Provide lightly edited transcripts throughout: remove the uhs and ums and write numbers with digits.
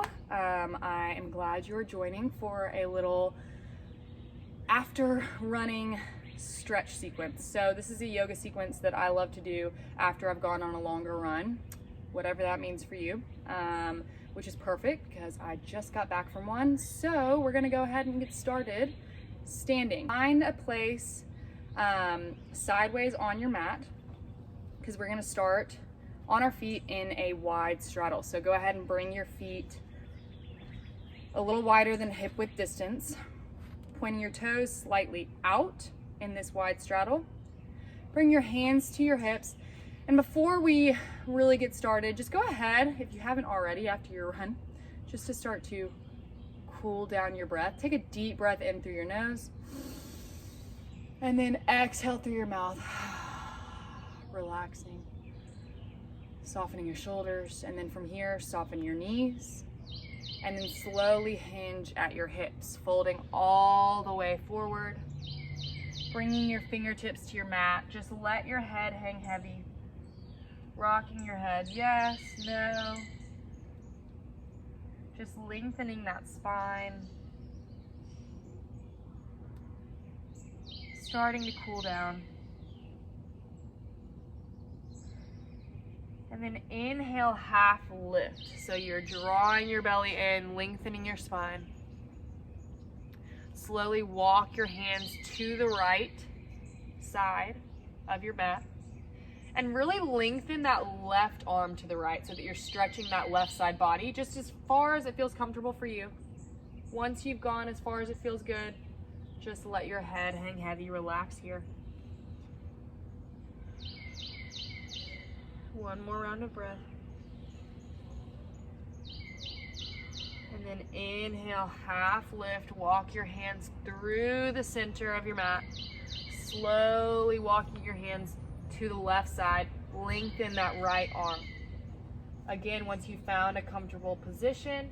I am glad you're joining for a little after running stretch sequence. So this is a yoga sequence that I love to do after I've gone on a longer run, whatever that means for you, which is perfect because I just got back from one. So we're gonna go ahead and get started standing. Find a place sideways on your mat because we're gonna start on our feet in a wide straddle. So go ahead and bring your feet a little wider than hip width distance, pointing your toes slightly out in this wide straddle. Bring your hands to your hips. And before we really get started, just go ahead, if you haven't already after your run, just to start to cool down your breath. Take a deep breath in through your nose and then exhale through your mouth, relaxing. Softening your shoulders, and then from here, soften your knees, and then slowly hinge at your hips, folding all the way forward, bringing your fingertips to your mat. Just let your head hang heavy, rocking your head, yes, no. Just lengthening that spine, starting to cool down. And then inhale, half lift. So you're drawing your belly in, lengthening your spine. Slowly walk your hands to the right side of your mat. And really lengthen that left arm to the right so that you're stretching that left side body just as far as it feels comfortable for you. Once you've gone as far as it feels good, just let your head hang heavy, relax here. One more round of breath. And then inhale, half lift, walk your hands through the center of your mat. Slowly walking your hands to the left side, lengthen that right arm. Again, once you've found a comfortable position,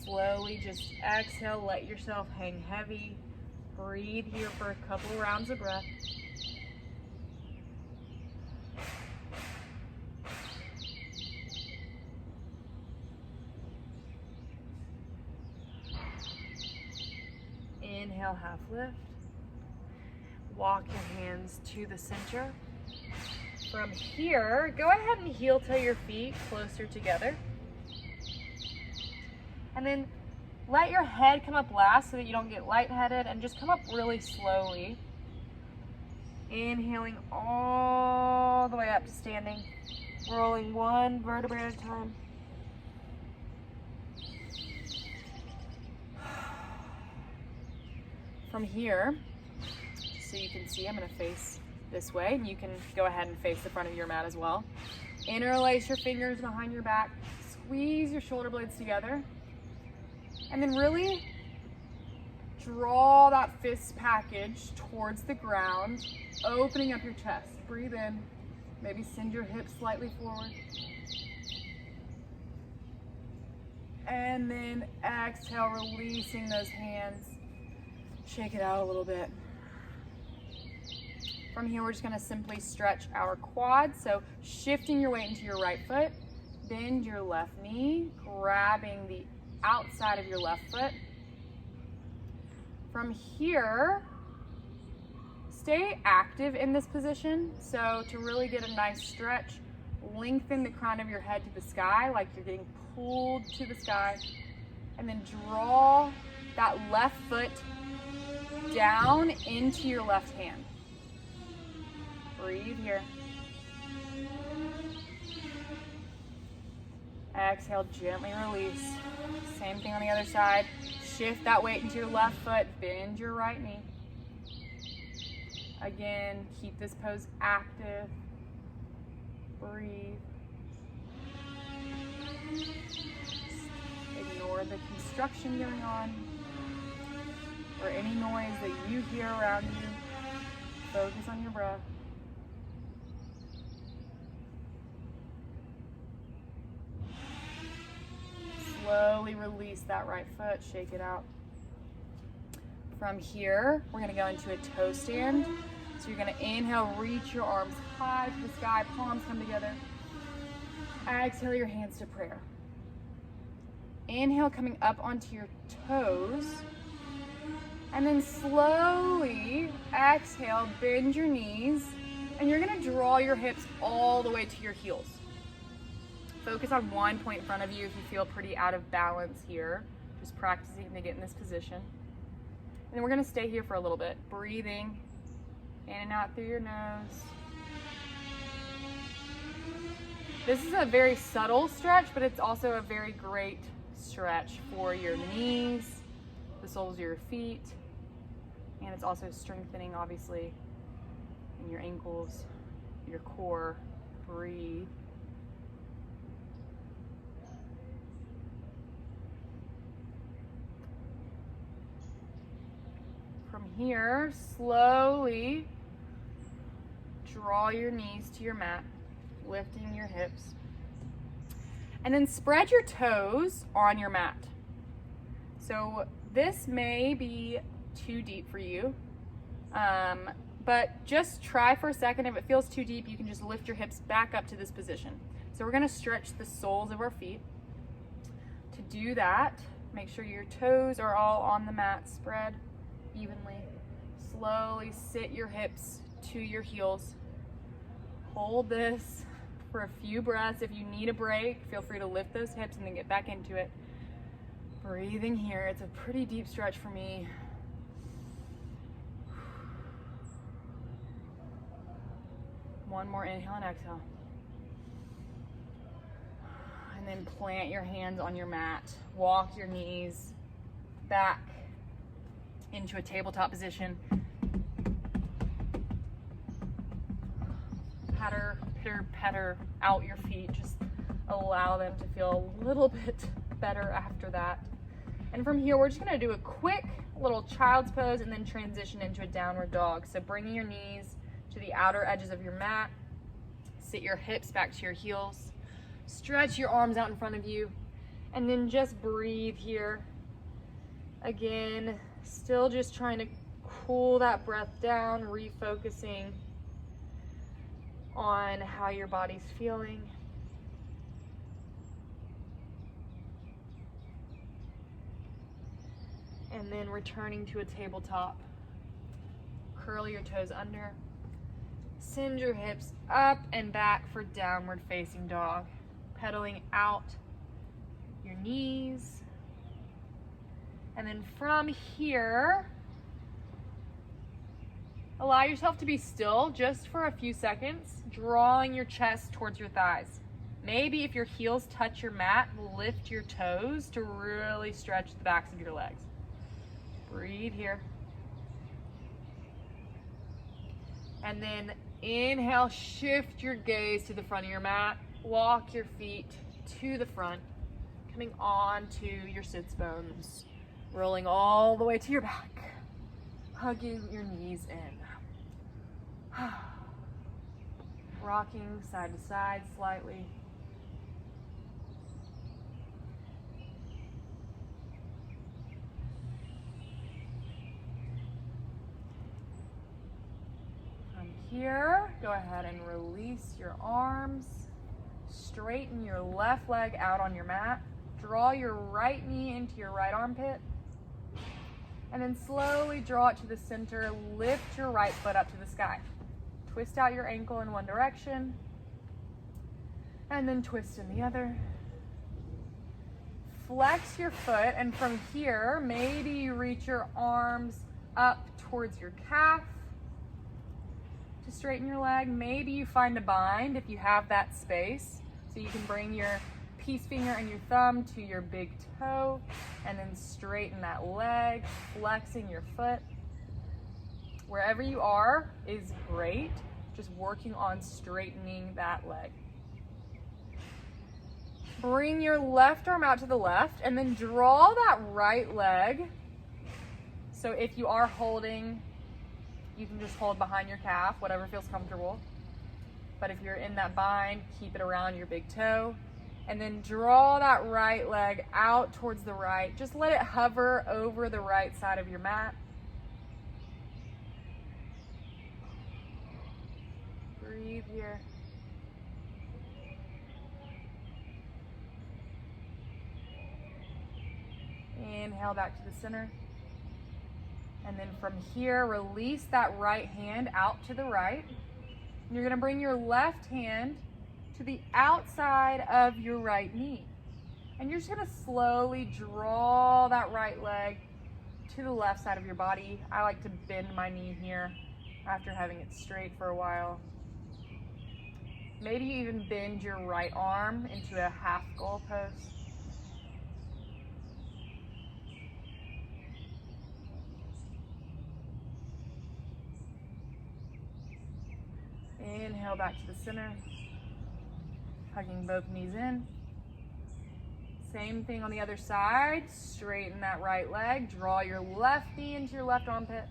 slowly just exhale, let yourself hang heavy. Breathe here for a couple rounds of breath. Inhale, half lift. Walk your hands to the center. From here, go ahead and heel toe your feet closer together. And then let your head come up last so that you don't get lightheaded, and just come up really slowly. Inhaling all the way up to standing, rolling one vertebrae at a time. From here, so you can see, I'm going to face this way, and you can go ahead and face the front of your mat as well. Interlace your fingers behind your back, squeeze your shoulder blades together, and then really draw that fist package towards the ground, opening up your chest. Breathe in, maybe send your hips slightly forward. And then exhale, releasing those hands. Shake it out a little bit. From here, we're just gonna simply stretch our quads. So shifting your weight into your right foot, bend your left knee, grabbing the outside of your left foot. From here, stay active in this position. So to really get a nice stretch, lengthen the crown of your head to the sky like you're getting pulled to the sky. And then draw that left foot down into your left hand. Breathe here. Exhale, gently release. Same thing on the other side. Shift that weight into your left foot, bend your right knee. Again, keep this pose active. Breathe. Ignore the construction going on or any noise that you hear around you. Focus on your breath. Slowly release that right foot, shake it out. From here, we're gonna go into a toe stand. So you're gonna inhale, reach your arms high to the sky, palms come together. Exhale your hands to prayer. Inhale, coming up onto your toes. And then slowly exhale, bend your knees, and you're gonna draw your hips all the way to your heels. Focus on one point in front of you if you feel pretty out of balance here. Just practicing to get in this position. And then we're gonna stay here for a little bit, breathing in and out through your nose. This is a very subtle stretch, but it's also a very great stretch for your knees, the soles of your feet, and it's also strengthening, obviously, in your ankles, your core. Breathe. From here, slowly draw your knees to your mat, lifting your hips. And then spread your toes on your mat. So this may be too deep for you, but just try for a second. If it feels too deep, you can just lift your hips back up to this position. So we're gonna stretch the soles of our feet. To do that, make sure your toes are all on the mat, spread evenly. Slowly sit your hips to your heels. Hold this for a few breaths. If you need a break, feel free to lift those hips and then get back into it. Breathing here. It's a pretty deep stretch for me. One more inhale and exhale. And then plant your hands on your mat. Walk your knees back into a tabletop position. Patter, pitter, patter out your feet. Just allow them to feel a little bit better after that. And from here, we're just gonna do a quick little child's pose and then transition into a downward dog. So bringing your knees to the outer edges of your mat. Sit your hips back to your heels. Stretch your arms out in front of you. And then just breathe here. Again, still just trying to cool that breath down, refocusing on how your body's feeling. And then returning to a tabletop. Curl your toes under. Send your hips up and back for downward facing dog. Pedaling out your knees. And then from here, allow yourself to be still just for a few seconds, drawing your chest towards your thighs. Maybe if your heels touch your mat, lift your toes to really stretch the backs of your legs. Breathe here. And then inhale, shift your gaze to the front of your mat. Walk your feet to the front, coming onto your sits bones, rolling all the way to your back, hugging your knees in. Rocking side to side slightly. From here, go ahead and release your arms. Straighten your left leg out on your mat. Draw your right knee into your right armpit. And then slowly draw it to the center. Lift your right foot up to the sky. Twist out your ankle in one direction. And then twist in the other. Flex your foot, and from here, maybe you reach your arms up towards your calf to straighten your leg. Maybe you find a bind if you have that space. So you can bring your peace finger and your thumb to your big toe and then straighten that leg, flexing your foot. Wherever you are is great, just working on straightening that leg. Bring your left arm out to the left and then draw that right leg. So if you are holding, you can just hold behind your calf, whatever feels comfortable. But if you're in that bind, keep it around your big toe. And then draw that right leg out towards the right. Just let it hover over the right side of your mat. Breathe here. Inhale back to the center. And then from here, release that right hand out to the right. And you're gonna bring your left hand to the outside of your right knee. And you're just gonna slowly draw that right leg to the left side of your body. I like to bend my knee here after having it straight for a while. Maybe even bend your right arm into a half goalpost. Inhale back to the center, hugging both knees in. Same thing on the other side. Straighten that right leg. Draw your left knee into your left armpit.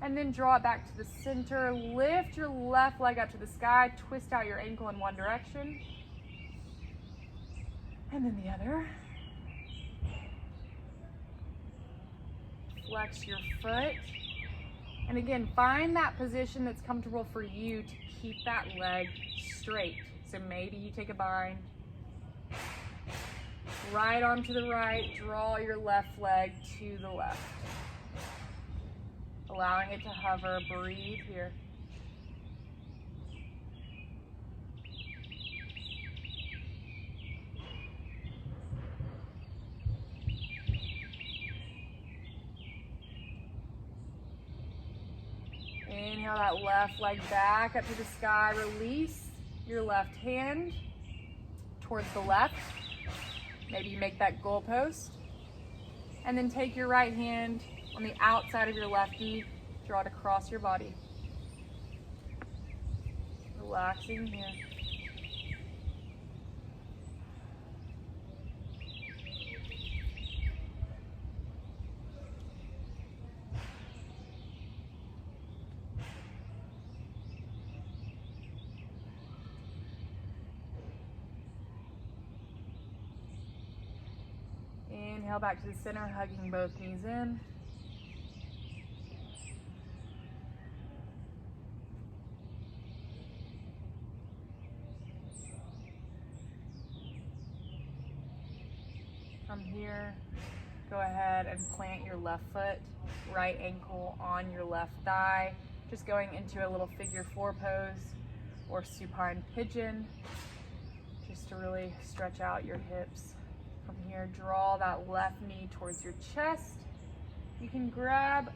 And then draw it back to the center. Lift your left leg up to the sky. Twist out your ankle in one direction. And then the other. Flex your foot. And again, find that position that's comfortable for you to keep that leg straight. So maybe you take a bind. Right arm to the right, draw your left leg to the left. Allowing it to hover, breathe here. Inhale that left leg back up to the sky. Release your left hand towards the left. Maybe you make that goalpost. And then take your right hand on the outside of your left knee, draw it across your body. Relaxing here. Inhale back to the center, hugging both knees in. From here, go ahead and plant your left foot, right ankle on your left thigh, just going into a little figure four pose or supine pigeon, just to really stretch out your hips. From here, draw that left knee towards your chest. You can grab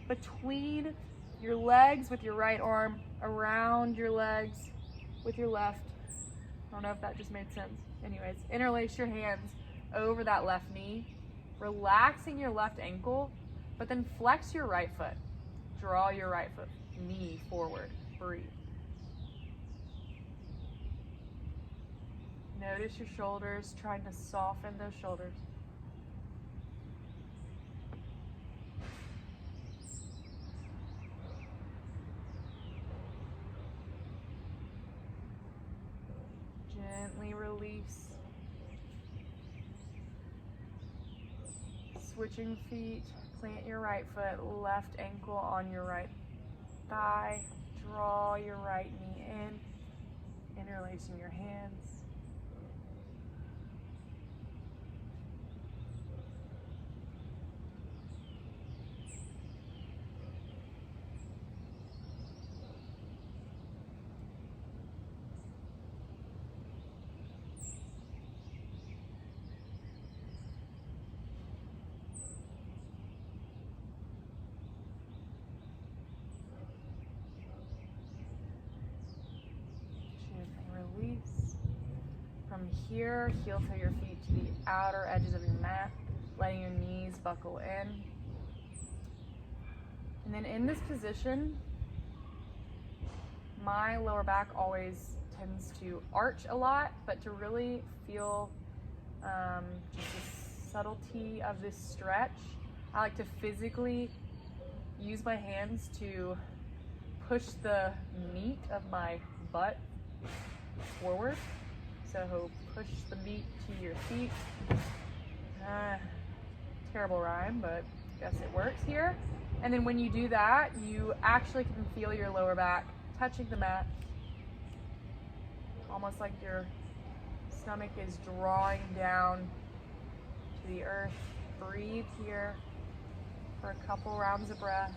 between your legs with your right arm, around your legs with your left. I don't know if that just made sense. Anyways, interlace your hands over that left knee, relaxing your left ankle, but then flex your right foot. Draw your right foot, knee forward, breathe. Notice your shoulders, trying to soften those shoulders. Gently release. Switching feet, plant your right foot, left ankle on your right thigh. Draw your right knee in, interlacing your hands. From here, heel toe your feet to the outer edges of your mat, letting your knees buckle in. And then in this position, my lower back always tends to arch a lot, but to really feel just the subtlety of this stretch, I like to physically use my hands to push the meat of my butt forward. So push the meat to your feet. Terrible rhyme, but I guess it works here. And then when you do that, you actually can feel your lower back touching the mat. Almost like your stomach is drawing down to the earth. breathe here for a couple rounds of breath.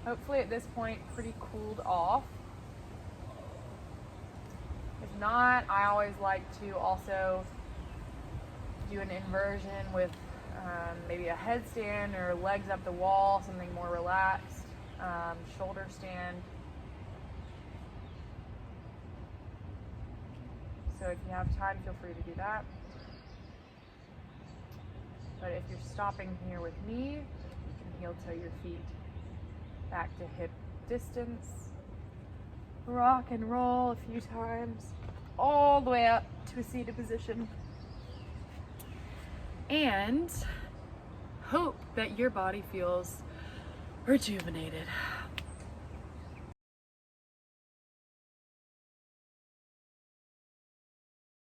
Hopefully at this point, pretty cooled off. If not, I always like to also do an inversion with maybe a headstand or legs up the wall, something more relaxed, shoulder stand. So if you have time, feel free to do that. But if you're stopping here with me, you can heel toe your feet back to hip distance. Rock and roll a few times, all the way up to a seated position. And hope that your body feels rejuvenated.